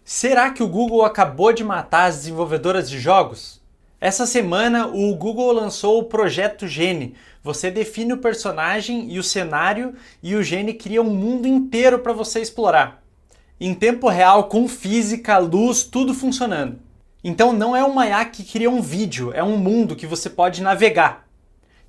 Será que o Google acabou de matar as desenvolvedoras de jogos? Essa semana, o Google lançou o projeto Genie. Você define o personagem e o cenário e o Genie cria um mundo inteiro para você explorar. Em tempo real, com física, luz, tudo funcionando. Então não é uma IA que cria um vídeo, é um mundo que você pode navegar.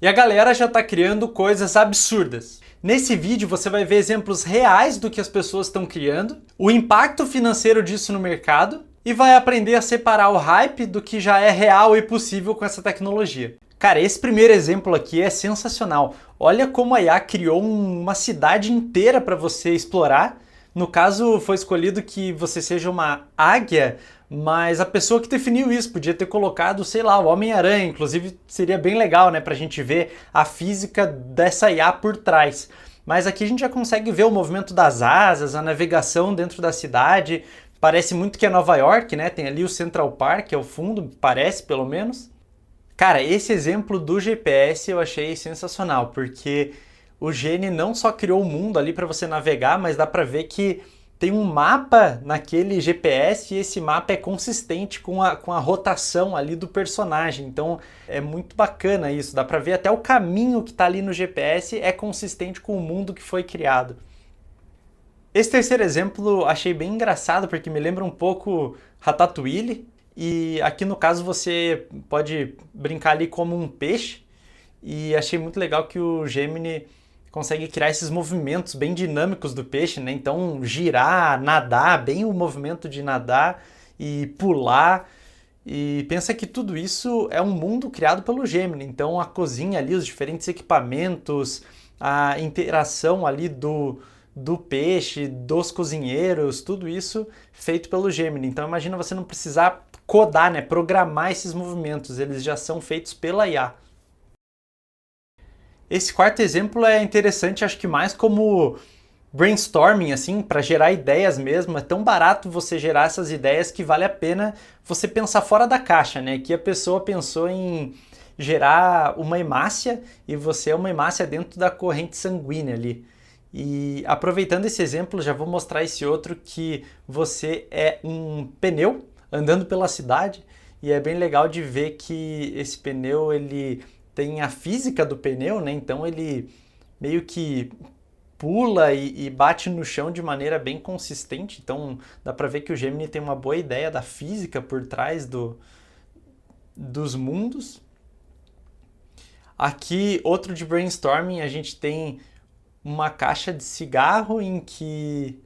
E a galera já está criando coisas absurdas. Nesse vídeo você vai ver exemplos reais do que as pessoas estão criando, o impacto financeiro disso no mercado e vai aprender a separar o hype do que já é real e possível com essa tecnologia. Cara, esse primeiro exemplo aqui é sensacional. Olha como a IA criou uma cidade inteira para você explorar. No caso, foi escolhido que você seja uma águia, mas a pessoa que definiu isso podia ter colocado, sei lá, o Homem-Aranha. Inclusive, seria bem legal, né, pra gente ver a física dessa IA por trás. Mas aqui a gente já consegue ver o movimento das asas, a navegação dentro da cidade. Parece muito que é Nova York, né? Tem ali o Central Park ao fundo, parece pelo menos. Cara, esse exemplo do GPS eu achei sensacional, porque o Genie não só criou o mundo ali para você navegar, mas dá para ver que tem um mapa naquele GPS e esse mapa é consistente com a rotação ali do personagem. Então é muito bacana isso, dá para ver até o caminho que está ali no GPS é consistente com o mundo que foi criado. Esse terceiro exemplo achei bem engraçado porque me lembra um pouco Ratatouille e aqui no caso você pode brincar ali como um peixe e achei muito legal que o Gemini consegue criar esses movimentos bem dinâmicos do peixe, né? Então girar, nadar, bem o movimento de nadar e pular. E pensa que tudo isso é um mundo criado pelo Gemini. Então a cozinha ali, os diferentes equipamentos, a interação ali do peixe, dos cozinheiros, tudo isso feito pelo Gemini. Então imagina você não precisar codar, né? Programar esses movimentos, eles já são feitos pela IA. Esse quarto exemplo é interessante, acho que mais como brainstorming, assim, para gerar ideias mesmo. É tão barato você gerar essas ideias que vale a pena você pensar fora da caixa, né? Que a pessoa pensou em gerar uma hemácia e você é uma hemácia dentro da corrente sanguínea ali. E aproveitando esse exemplo, já vou mostrar esse outro que você é um pneu andando pela cidade e é bem legal de ver que esse pneu ele tem a física do pneu, né? Então ele meio que pula e bate no chão de maneira bem consistente. Então dá para ver que o Gemini tem uma boa ideia da física por trás dos mundos. Aqui, outro de brainstorming, a gente tem uma caixa de cigarro em que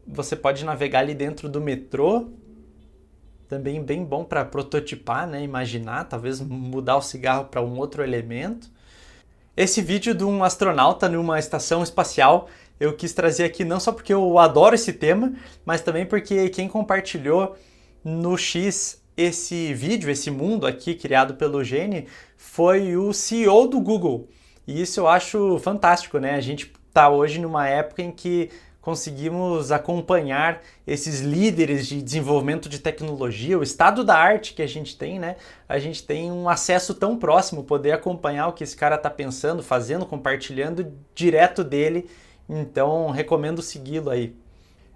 você pode navegar ali dentro do metrô. Também bem bom para prototipar, né? Imaginar, talvez mudar o cigarro para um outro elemento. Esse vídeo de um astronauta numa estação espacial eu quis trazer aqui não só porque eu adoro esse tema, mas também porque quem compartilhou no X esse vídeo, esse mundo aqui criado pelo Genie, foi o CEO do Google. E isso eu acho fantástico, né? A gente está hoje numa época em que conseguimos acompanhar esses líderes de desenvolvimento de tecnologia, o estado da arte que a gente tem, né? A gente tem um acesso tão próximo, poder acompanhar o que esse cara está pensando, fazendo, compartilhando direto dele. Então, recomendo segui-lo aí.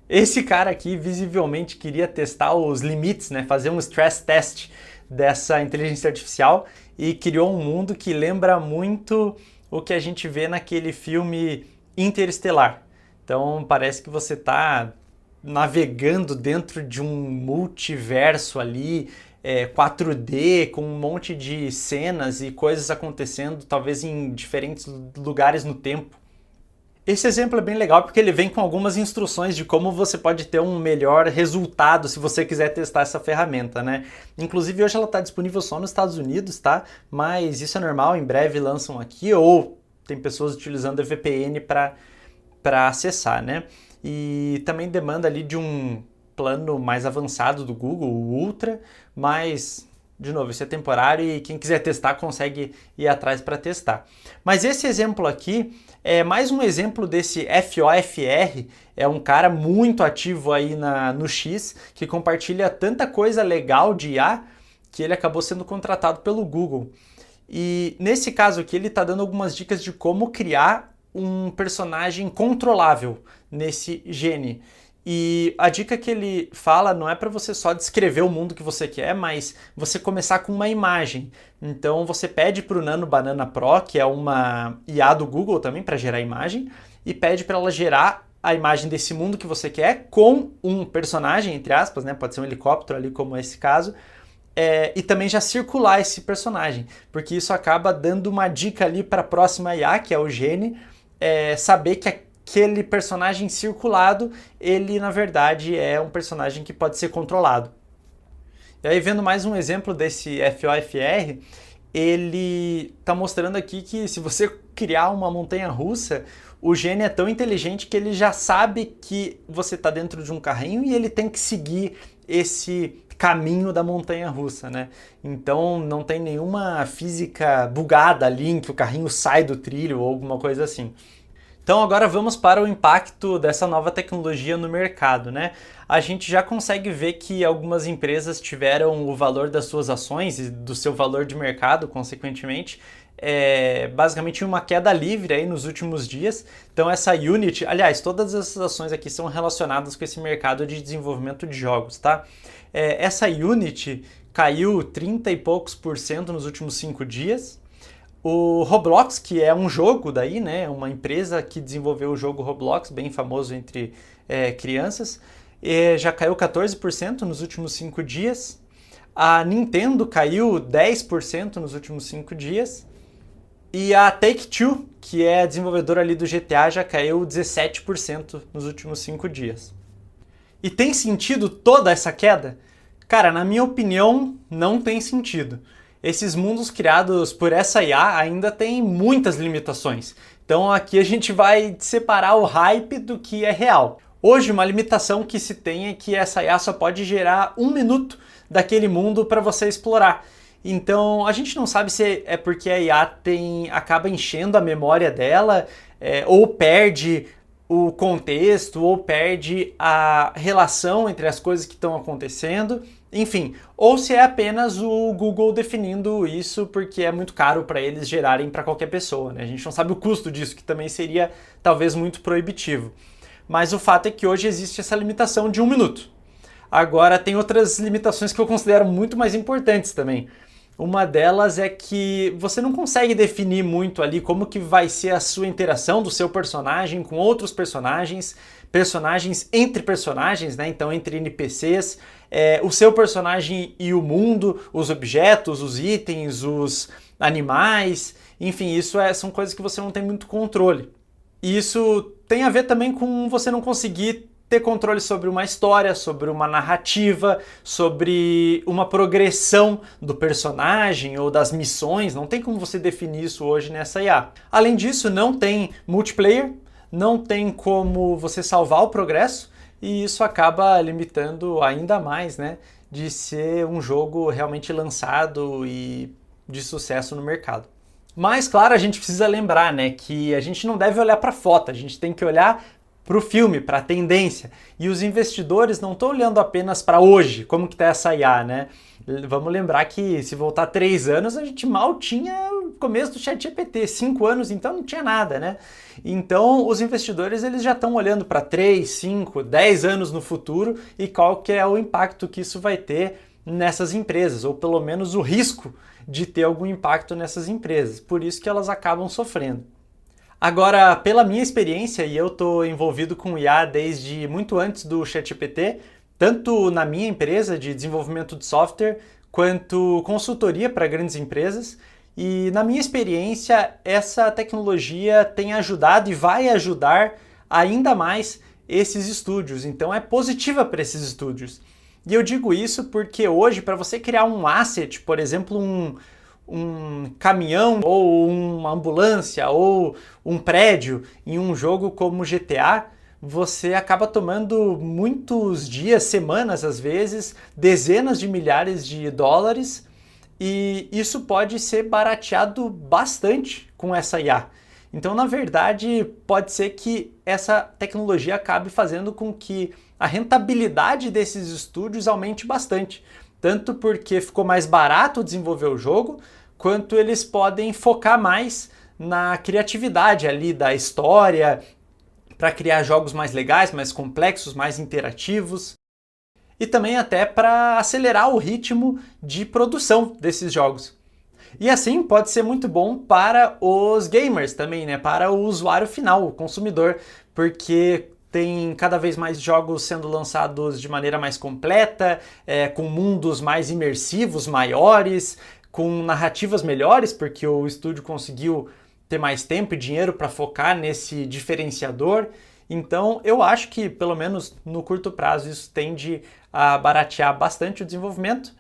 Esse cara aqui visivelmente queria testar os limites, né? Fazer um stress test dessa inteligência artificial e criou um mundo que lembra muito o que a gente vê naquele filme Interestelar. Então parece que você está navegando dentro de um multiverso ali, 4D, com um monte de cenas e coisas acontecendo, talvez em diferentes lugares no tempo. Esse exemplo é bem legal porque ele vem com algumas instruções de como você pode ter um melhor resultado se você quiser testar essa ferramenta, né? Inclusive hoje ela está disponível só nos Estados Unidos, tá? Mas isso é normal, em breve lançam aqui ou tem pessoas utilizando a VPN para acessar, né? E também demanda ali de um plano mais avançado do Google, o Ultra, mas, de novo, isso é temporário e quem quiser testar consegue ir atrás para testar. Mas esse exemplo aqui é mais um exemplo desse FOFR, é um cara muito ativo aí no X, que compartilha tanta coisa legal de IA que ele acabou sendo contratado pelo Google. E nesse caso aqui ele está dando algumas dicas de como criar um personagem controlável nesse Genie. E a dica que ele fala não é para você só descrever o mundo que você quer, mas você começar com uma imagem. Então você pede para o Nano Banana Pro, que é uma IA do Google também para gerar imagem, e pede para ela gerar a imagem desse mundo que você quer com um personagem, entre aspas, né? Pode ser um helicóptero ali, como esse caso, e também já circular esse personagem, porque isso acaba dando uma dica ali para a próxima IA, que é o Gene, saber que aquele personagem circulado, ele na verdade é um personagem que pode ser controlado. E aí, vendo mais um exemplo desse FOFR, ele está mostrando aqui que se você criar uma montanha-russa, o Gene é tão inteligente que ele já sabe que você está dentro de um carrinho e ele tem que seguir esse caminho da montanha-russa, né? Então não tem nenhuma física bugada ali em que o carrinho sai do trilho ou alguma coisa assim. Então agora vamos para o impacto dessa nova tecnologia no mercado, né? A gente já consegue ver que algumas empresas tiveram o valor das suas ações e do seu valor de mercado, consequentemente, basicamente uma queda livre aí nos últimos dias. Então essa Unity, aliás, todas essas ações aqui são relacionadas com esse mercado de desenvolvimento de jogos, tá? Essa Unity caiu 30 e poucos % nos últimos 5 dias. O Roblox, que é um jogo daí, né, uma empresa que desenvolveu o jogo Roblox, bem famoso entre crianças, já caiu 14% nos últimos 5 dias. A Nintendo caiu 10% nos últimos 5 dias. E a Take-Two, que é a desenvolvedora ali do GTA, já caiu 17% nos últimos 5 dias. E tem sentido toda essa queda? Cara, na minha opinião, não tem sentido. Esses mundos criados por essa IA ainda têm muitas limitações. Então aqui a gente vai separar o hype do que é real. Hoje uma limitação que se tem é que essa IA só pode gerar 1 minuto daquele mundo para você explorar. Então a gente não sabe se é porque a IA acaba enchendo a memória dela, ou perde o contexto, ou perde a relação entre as coisas que estão acontecendo. Enfim, ou se é apenas o Google definindo isso porque é muito caro para eles gerarem para qualquer pessoa, né? A gente não sabe o custo disso, que também seria talvez muito proibitivo. Mas o fato é que hoje existe essa limitação de 1 minuto. Agora tem outras limitações que eu considero muito mais importantes também. Uma delas é que você não consegue definir muito ali como que vai ser a sua interação do seu personagem com outros personagens, personagens entre personagens, né? Então entre NPCs, o seu personagem e o mundo, os objetos, os itens, os animais, enfim, isso são coisas que você não tem muito controle. E isso tem a ver também com você não conseguir ter controle sobre uma história, sobre uma narrativa, sobre uma progressão do personagem ou das missões. Não tem como você definir isso hoje nessa IA. Além disso, não tem multiplayer, não tem como você salvar o progresso, e isso acaba limitando ainda mais, né, de ser um jogo realmente lançado e de sucesso no mercado. Mas, claro, a gente precisa lembrar, né, que a gente não deve olhar para a foto, a gente tem que olhar para o filme, para a tendência. E os investidores não estão olhando apenas para hoje, como que está essa IA, né? Vamos lembrar que se voltar 3 anos, a gente mal tinha o começo do ChatGPT, 5 anos, então não tinha nada, né? Então os investidores eles já estão olhando para 3, 5, 10 anos no futuro e qual que é o impacto que isso vai ter nessas empresas, ou pelo menos o risco de ter algum impacto nessas empresas. Por isso que elas acabam sofrendo. Agora, pela minha experiência, e eu estou envolvido com IA desde muito antes do ChatGPT, tanto na minha empresa de desenvolvimento de software, quanto consultoria para grandes empresas, e na minha experiência, essa tecnologia tem ajudado e vai ajudar ainda mais esses estúdios, então é positiva para esses estúdios. E eu digo isso porque hoje, para você criar um asset, por exemplo, um caminhão ou uma ambulância ou um prédio em um jogo como GTA, você acaba tomando muitos dias, semanas às vezes, dezenas de milhares de dólares, e isso pode ser barateado bastante com essa IA. Então, na verdade, pode ser que essa tecnologia acabe fazendo com que a rentabilidade desses estúdios aumente bastante, tanto porque ficou mais barato desenvolver o jogo, quanto eles podem focar mais na criatividade ali da história, para criar jogos mais legais, mais complexos, mais interativos e também até para acelerar o ritmo de produção desses jogos. E assim pode ser muito bom para os gamers também, né? Para o usuário final, o consumidor, porque tem cada vez mais jogos sendo lançados de maneira mais completa, com mundos mais imersivos, maiores, com narrativas melhores, porque o estúdio conseguiu ter mais tempo e dinheiro para focar nesse diferenciador. Então, eu acho que, pelo menos no curto prazo, isso tende a baratear bastante o desenvolvimento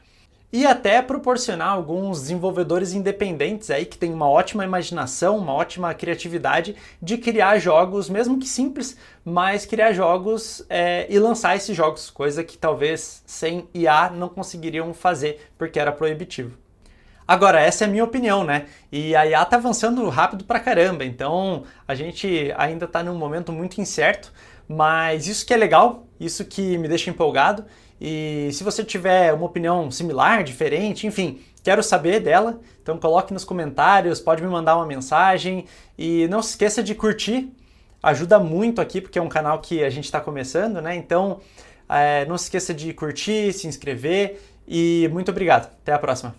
e até proporcionar alguns desenvolvedores independentes aí que têm uma ótima imaginação, uma ótima criatividade de criar jogos, mesmo que simples, mas criar jogos e lançar esses jogos, coisa que talvez sem IA não conseguiriam fazer, porque era proibitivo. Agora, essa é a minha opinião, né? E a IA tá avançando rápido pra caramba, então a gente ainda tá num momento muito incerto, mas isso que é legal, isso que me deixa empolgado. E se você tiver uma opinião similar, diferente, enfim, quero saber dela, então coloque nos comentários, pode me mandar uma mensagem e não se esqueça de curtir, ajuda muito aqui porque é um canal que a gente está começando, né? Então não se esqueça de curtir, se inscrever e muito obrigado. Até a próxima.